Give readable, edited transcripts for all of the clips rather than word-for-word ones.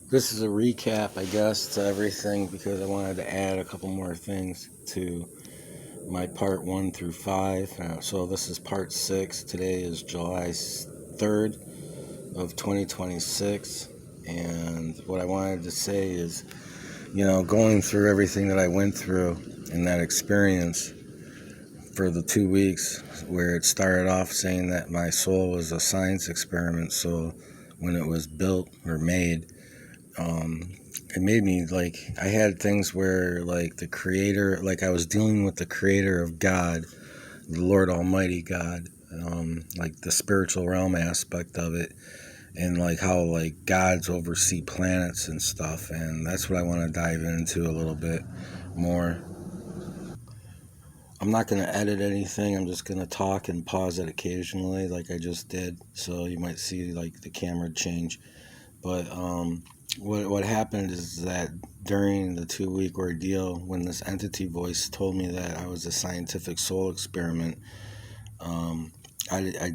This is a recap, I guess, to everything because I wanted to add a couple more things to my part 1 through 5. So this is part 6. Today is July 3rd of 2026. And what I wanted to say is, going through everything that I went through in that experience for the 2 weeks where it started off saying that my soul was a science experiment. So when it was built or made, it made me I had things where the creator, I was dealing with the creator of God, the Lord Almighty God, the spiritual realm aspect of it, and how gods oversee planets and stuff. And that's what I want to dive into a little bit more. I'm not going to edit anything. I'm just going to talk and pause it occasionally like I just did. So you might see the camera change. But what happened is that during the 2-week ordeal, when this entity voice told me that I was a scientific soul experiment, I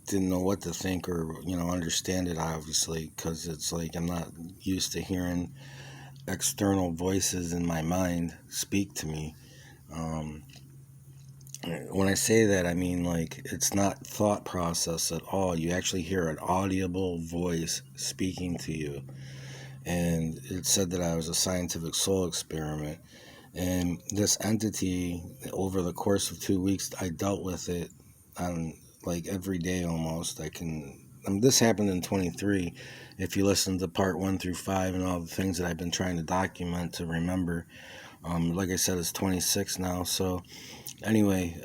didn't know what to think or understand it, obviously, because it's I'm not used to hearing external voices in my mind speak to me. When I say that, I mean it's not thought process at all. You actually hear an audible voice speaking to you. And it said that I was a scientific soul experiment. And this entity, over the course of 2 weeks, I dealt with it on every day almost. This happened in 23. If you listen to part 1 through 5 and all the things that I've been trying to document to remember, like I said, it's 26 now. So anyway,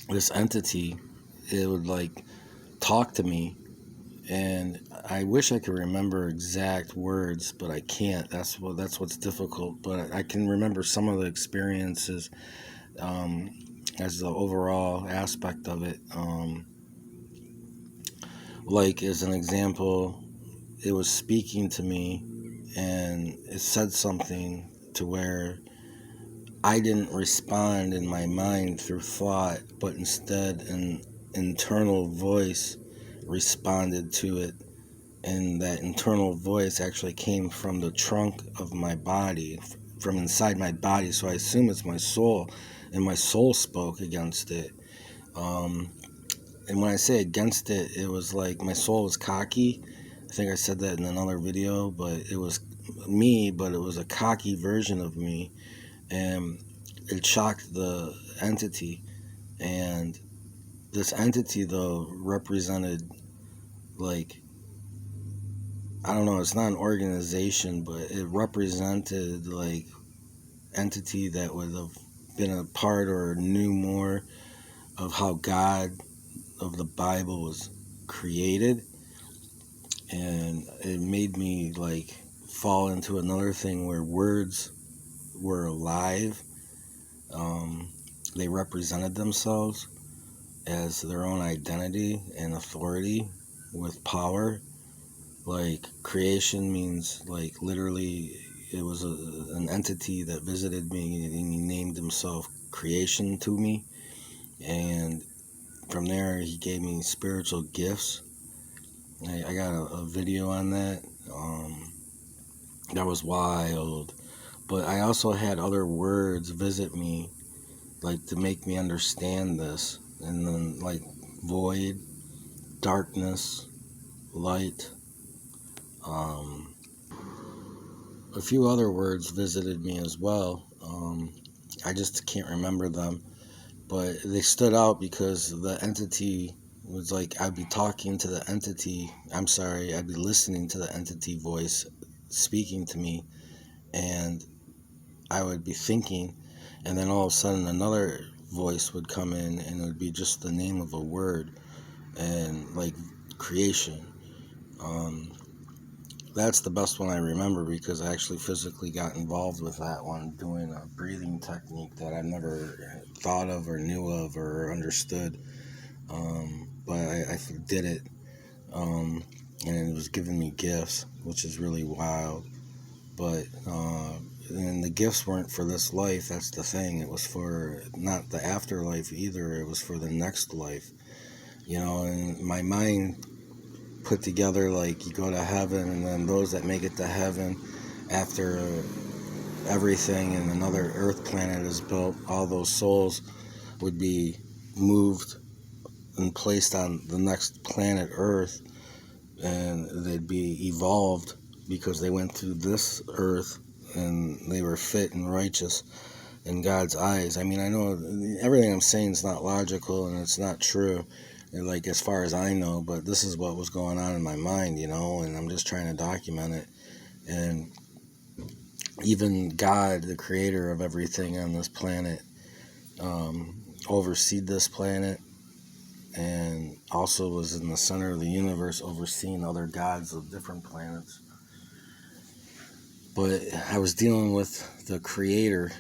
this entity, it would talk to me. And I wish I could remember exact words, but I can't. That's what's difficult. But I can remember some of the experiences as the overall aspect of it. As an example, it was speaking to me, and it said something to where I didn't respond in my mind through thought, but instead an internal voice responded to it. And that internal voice actually came from the trunk of my body, from inside my body. So I assume it's my soul, and my soul spoke against it. And when I say against it, it was my soul was cocky. I think I said that in another video, but it was me, but it was a cocky version of me. And it shocked the entity. And this entity, though, represented I don't know, it's not an organization, but it represented entity that would have been a part or knew more of how God of the Bible was created. And it made me fall into another thing where words were alive. They represented themselves as their own identity and authority with power. Creation means literally it was an entity that visited me, and he named himself Creation to me. And from there he gave me spiritual gifts. I got a video on that. That was wild. But I also had other words visit me to make me understand this. And then void, darkness, light, a few other words visited me as well. I just can't remember them, but they stood out because the entity was I'd be talking to the entity. I'd be listening to the entity voice speaking to me, and I would be thinking, and then all of a sudden another voice would come in, and it would be just the name of a word, and creation. That's the best one I remember because I actually physically got involved with that one, doing a breathing technique that I never thought of or knew of or understood. But I did it, and it was giving me gifts, which is really wild. But and the gifts weren't for this life. That's the thing. It was for not the afterlife either. It was for the next life. And my mind put together, like you go to heaven, and then those that make it to heaven after everything and another earth planet is built, all those souls would be moved and placed on the next planet Earth, and they'd be evolved because they went through this earth and they were fit and righteous in God's eyes. I mean, I know everything I'm saying is not logical and it's not true, like as far as I know, but this is what was going on in my mind, and I'm just trying to document it. And even God, the creator of everything on this planet, overseed this planet, and also was in the center of the universe overseeing other gods of different planets. But I was dealing with the creator,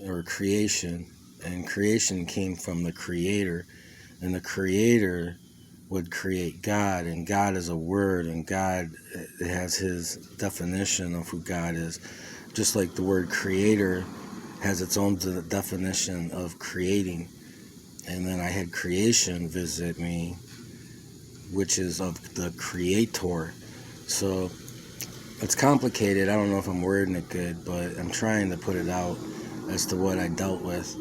or creation, and creation came from the creator, and the creator would create God, and God is a word, and God has his definition of who God is, just like the word creator has its own definition of creating. And then I had creation visit me, which is of the creator. So it's complicated. I don't know if I'm wording it good, but I'm trying to put it out as to what I dealt with.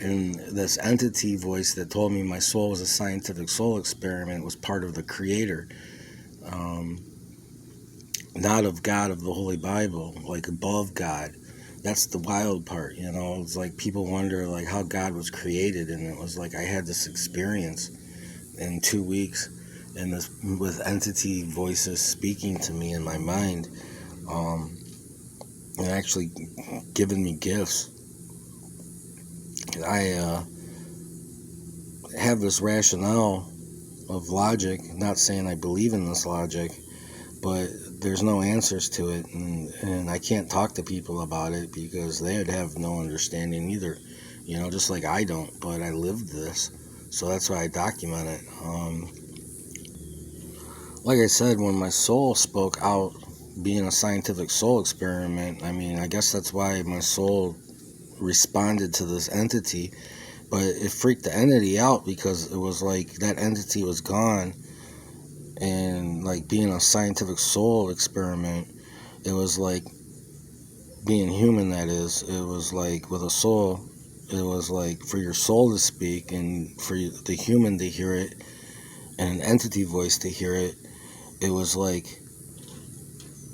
And this entity voice that told me my soul was a scientific soul experiment was part of the creator, not of God of the Holy Bible, like above God. That's the wild part, It's like people wonder like how God was created, and it was like I had this experience in 2 weeks, and this with entity voices speaking to me in my mind, and actually giving me gifts. I have this rationale of logic, not saying I believe in this logic, but there's no answers to it, and I can't talk to people about it because they'd have no understanding either, just like I don't, but I lived this, so that's why I document it. Like I said, when my soul spoke out being a scientific soul experiment, I guess that's why my soul responded to this entity, but it freaked the entity out because it was like that entity was gone. And like being a scientific soul experiment, it was like being human, that is. It was like with a soul, it was like for your soul to speak and for the human to hear it and an entity voice to hear it. It was like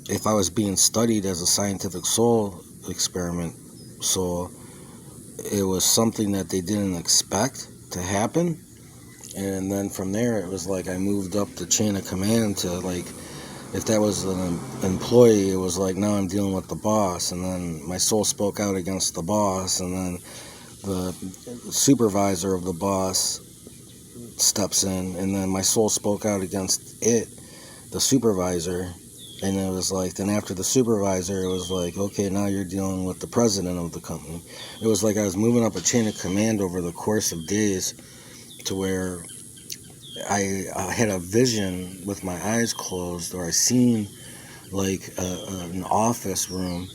if I was being studied as a scientific soul experiment soul, it was something that they didn't expect to happen. And then from there, it was like I moved up the chain of command to, like, if that was an employee, it was like now I'm dealing with the boss. And then my soul spoke out against the boss. And then the supervisor of the boss steps in. And then my soul spoke out against the supervisor. And it was like, then after the supervisor, it was like, okay, now you're dealing with the president of the company. It was like I was moving up a chain of command over the course of days, to where I had a vision with my eyes closed, or I seen like an office room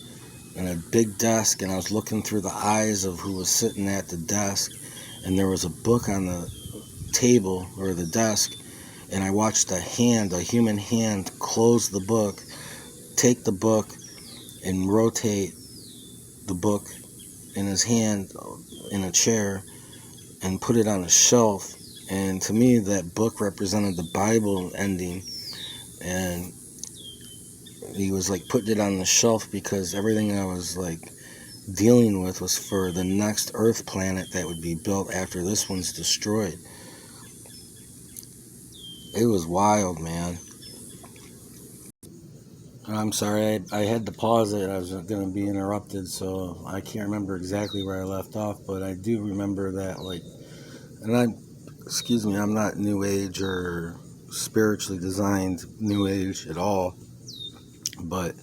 and a big desk, and I was looking through the eyes of who was sitting at the desk, and there was a book on the table or the desk, and I watched a human hand, close the book, take the book, and rotate the book in his hand in a chair and put it on a shelf. And to me, that book represented the Bible ending, and he was like putting it on the shelf because everything I was like dealing with was for the next Earth planet that would be built after this one's destroyed. It was wild, man. I'm sorry, I had to pause it. I was going to be interrupted, so I can't remember exactly where I left off, but I do remember that, like, and I'm not New Age or spiritually designed New Age at all, but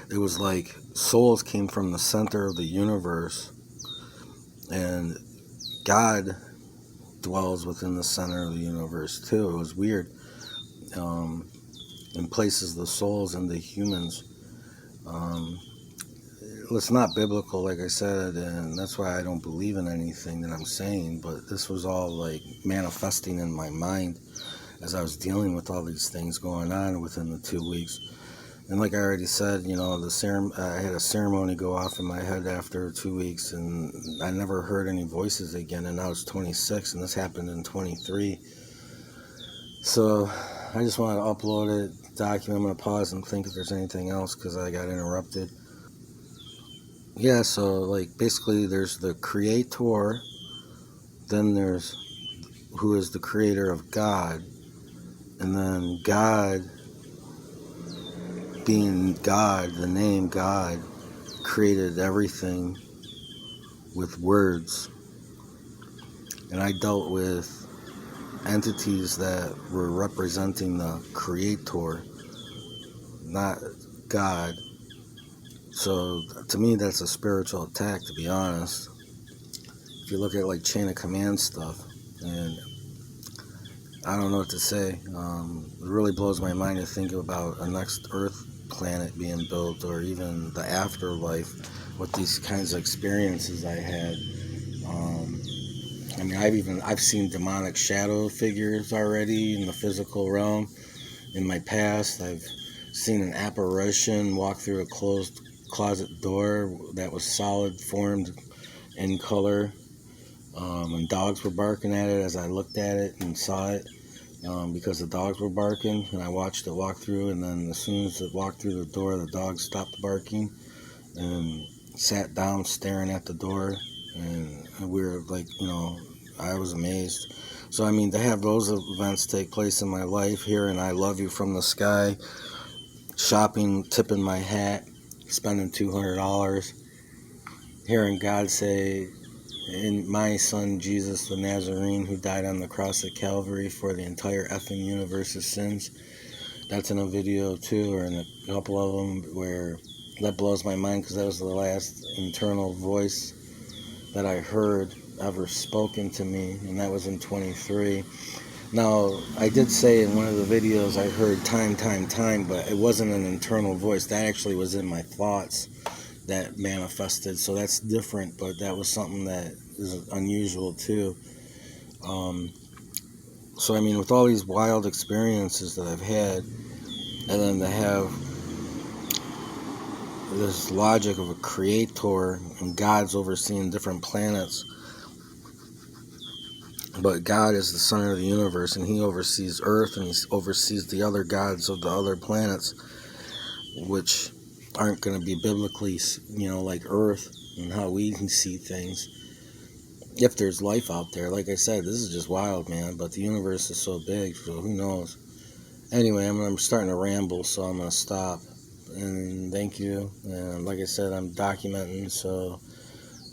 it was like souls came from the center of the universe, and God dwells within the center of the universe too. It was weird. And places the souls into humans. It's not biblical, like I said, and that's why I don't believe in anything that I'm saying, but this was all like manifesting in my mind as I was dealing with all these things going on within the 2 weeks. And like I already said, I had a ceremony go off in my head after 2 weeks, and I never heard any voices again. And I was 26, and this happened in 23. So I just want to upload it, document. I'm going to pause and think if there's anything else because I got interrupted. Yeah, so like basically there's the creator, then there's who is the creator of God, and then God being God, the name God, created everything with words. And I dealt with entities that were representing the creator, not God. So to me that's a spiritual attack, to be honest. If you look at like chain of command stuff, and I don't know what to say. It really blows my mind to think about a next Earth planet being built, or even the afterlife with these kinds of experiences I had. I mean, I've seen demonic shadow figures already in the physical realm. In my past, I've seen an apparition walk through a closed closet door that was solid formed in color, and dogs were barking at it as I looked at it and saw it, because the dogs were barking, and I watched it walk through, and then as soon as it walked through the door, the dogs stopped barking and sat down staring at the door, and we were like, I was amazed. So I mean, to have those events take place in my life, hearing "I love you" from the sky, shopping, tipping my hat, spending $200, hearing God say, "In my son Jesus the Nazarene, who died on the cross of Calvary for the entire effing universe's sins." That's in a video too, or in a couple of them, where that blows my mind because that was the last internal voice that I heard ever spoken to me, and that was in 23. Now, I did say in one of the videos I heard time, but it wasn't an internal voice. That actually was in my thoughts that manifested, so that's different, but that was something that is unusual too. So I mean, with all these wild experiences that I've had, and then to have this logic of a creator and God's overseeing different planets, but God is the center of the universe, and he oversees Earth, and he oversees the other gods of the other planets, which aren't going to be biblically, like Earth and how we can see things. If there's life out there, like I said, this is just wild, man, but the universe is so big, so who knows. Anyway, I'm starting to ramble, so I'm going to stop. And thank you. And like I said, I'm documenting, so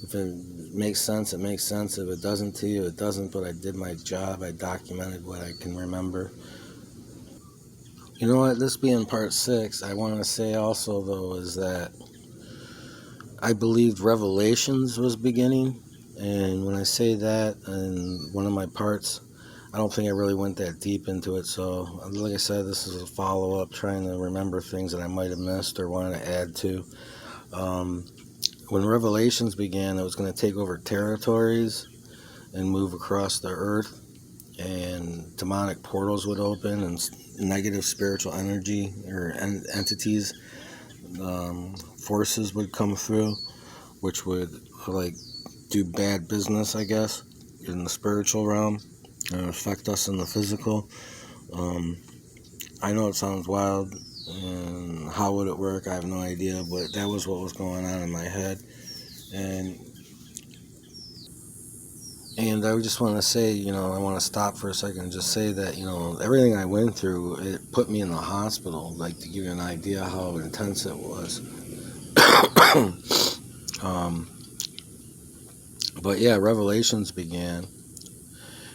if it makes sense, it makes sense. If it doesn't to you, it doesn't, but I did my job. I documented what I can remember. You know what? This being part 6, I want to say also, though, is that I believed Revelations was beginning. And when I say that in one of my parts, I don't think I really went that deep into it. So, like I said, this is a follow-up, trying to remember things that I might have missed or wanted to add to. When Revelations began, it was going to take over territories and move across the earth, and demonic portals would open, and negative spiritual energy or entities, forces would come through, which would like do bad business, I guess, in the spiritual realm and affect us in the physical. I know it sounds wild, and how would it work? I have no idea, but that was what was going on in my head. And I just want to say, I want to stop for a second and just say that, everything I went through, it put me in the hospital, like to give you an idea how intense it was. But yeah, Revelations began,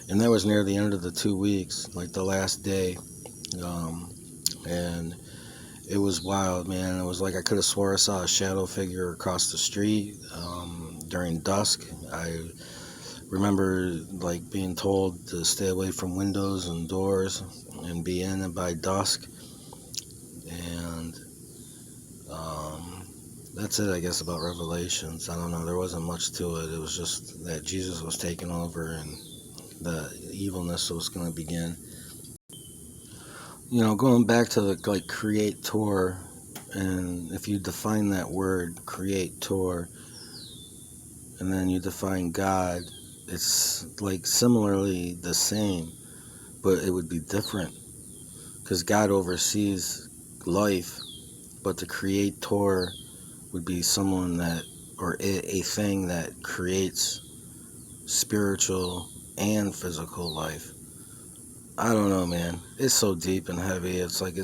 and that was near the end of the 2 weeks, like the last day. And it was wild, man. It was like I could have swore I saw a shadow figure across the street during dusk. I remember like being told to stay away from windows and doors and be in by dusk. And that's it, I guess, about Revelations. I don't know, there wasn't much to it. It was just that Jesus was taking over and the evilness was going to begin. going back to the like creator, and if you define that word creator, and then you define God, it's like similarly the same, but it would be different because God oversees life, but the creator would be someone that, or a thing that creates spiritual and physical life. I don't know, man. It's so deep and heavy. It's like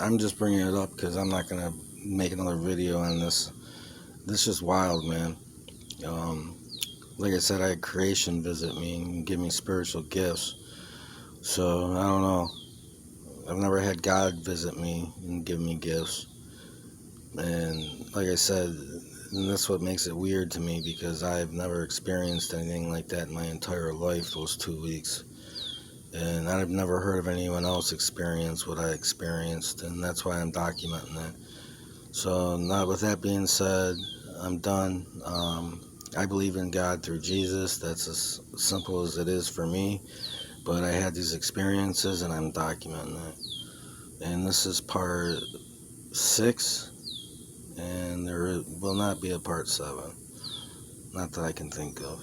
I'm just bringing it up because I'm not gonna make another video on this. This is just wild, man. Um, like I said, I had creation visit me and give me spiritual gifts. So I don't know. I've never had God visit me and give me gifts. And like I said, and that's what makes it weird to me because I've never experienced anything like that in my entire life, those 2 weeks. And I've never heard of anyone else experience what I experienced, and that's why I'm documenting it. So now with that being said, I'm done. I believe in God through Jesus. That's as simple as it is for me. But I had these experiences and I'm documenting it. And this is part 6, and there will not be a part 7. Not that I can think of.